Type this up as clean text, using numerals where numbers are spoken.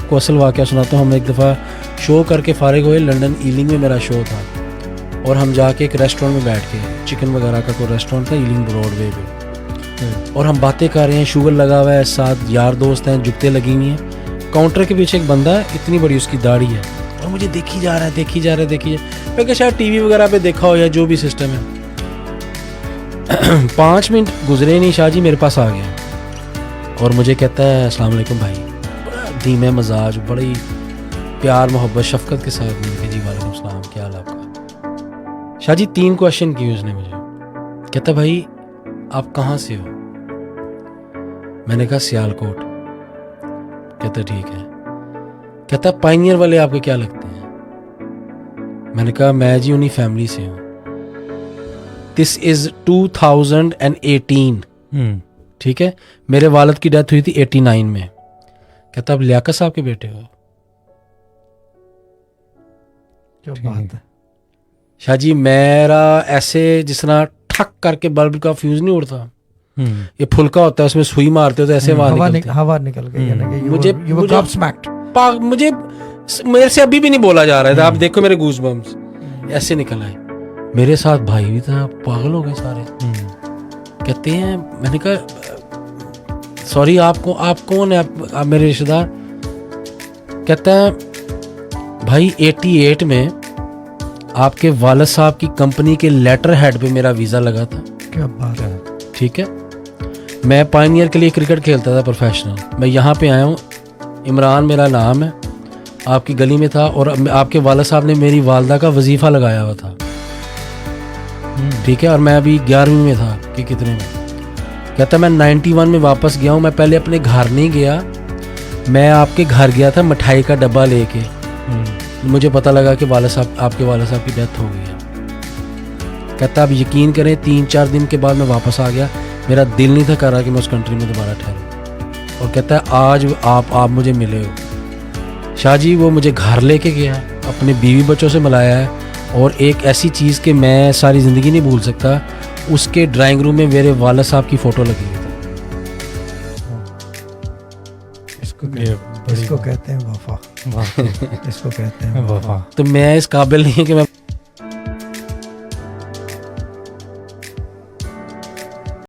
آپ کو اصل واقعہ سناتا ہوں. ہم ایک دفعہ شو کر کے فارغ ہوئے, لنڈن ایلنگ میں میرا شو تھا, اور ہم جا کے ایک ریسٹورینٹ میں بیٹھ کے, چکن وغیرہ کا کوئی ریسٹورینٹ تھا ایلنگ براڈ وے پہ, اور ہم باتیں کر رہے ہیں, شوگر لگا ہوا ہے, ساتھ یار دوست ہیں, جوتے لگی ہوئی ہیں. کاؤنٹر کے پیچھے ایک بندہ ہے, اتنی بڑی اس کی داڑھی ہے, اور مجھے دیکھی جا رہا ہے. میں کہ شاید ٹی وی وغیرہ پہ دیکھا ہو یا جو بھی سسٹم ہے. 5 منٹ گزرے نہیں, شاہ جی میرے پاس آ گیا اور مجھے کہتا ہے السلام علیکم بھائی, بڑا دھیمے مزاج, بڑی پیار محبت شفقت کے ساتھ. میں کہ جی وعلیکم السلام, کیا حال آپ کا. شاہ جی 3 کویشچن کیے اس نے مجھے. کہتا بھائی آپ کہاں سے ہو؟ میں نے کہا سیالکوٹ. کہتا ٹھیک ہے. کہتا پائنیئر والے آپ کو کیا لگتے ہیں؟ میں نے کہا میں جی انہیں فیملی سے ہوں. دس از 2018. ٹھیک ہے, میرے والد کی ڈیتھ ہوئی تھی 89 میں. کہتا اب لیاقت صاحب کے بیٹے ہو؟ کیا بات ہے شاہ جی میرا ایسے جس طرح ٹھک کر کے بلب کا فیوز نہیں اڑتا, یہ پھلکا ہوتا ہے اس میں سوئی مارتے ہو تو ایسے ہوا نکل گئی. مجھے میرے سے ابھی بھی نہیں بولا جا رہا تھا. آپ دیکھو میرے گوز بمس ایسے نکل آئے. میرے ساتھ بھائی بھی تھا, پاگل ہو گئے سارے. کہتے ہیں, میں نے کہا سوری آپ کون ہیں, آپ میرے رشتہ دار؟ کہتا ہے بھائی 88 میں آپ کے والد صاحب کی کمپنی کے لیٹر ہیڈ پہ میرا ویزا لگا تھا. کیا بات ہے. ٹھیک ہے, میں پائنیئر کے لیے کرکٹ کھیلتا تھا پروفیشنل. میں یہاں پہ آیا ہوں, عمران میرا نام ہے, آپ کی گلی میں تھا, اور آپ کے والد صاحب نے میری والدہ کا وظیفہ لگایا ہوا تھا. ٹھیک ہے, اور میں ابھی 11ویں میں تھا کہ کتنے میں. کہتا میں 91 میں واپس گیا ہوں. میں پہلے اپنے گھر نہیں گیا, میں آپ کے گھر گیا تھا مٹھائی کا ڈبہ لے کے. مجھے پتہ لگا کہ والد صاحب, آپ کے والد صاحب کی ڈیتھ ہو گئی ہے. کہتا آپ یقین کریں 3-4 دن کے بعد میں واپس آ گیا. میرا دل نہیں تھا کر رہا کہ میں اس کنٹری میں دوبارہ ٹھہروں. اور کہتا ہے آج آپ مجھے ملے ہو. شاہ جی وہ مجھے گھر لے کے گیا, اپنے بیوی بچوں سے ملایا ہے, اور ایک ایسی چیز کہ میں ساری زندگی نہیں بھول سکتا, اس کے ڈرائنگ روم میں میرے والد صاحب کی فوٹو لگی ہوئی تھی. اس کو کہتے ہیں وفا. اس کو کہتے ہیں وفا. تو میں اس قابل نہیں کہ میں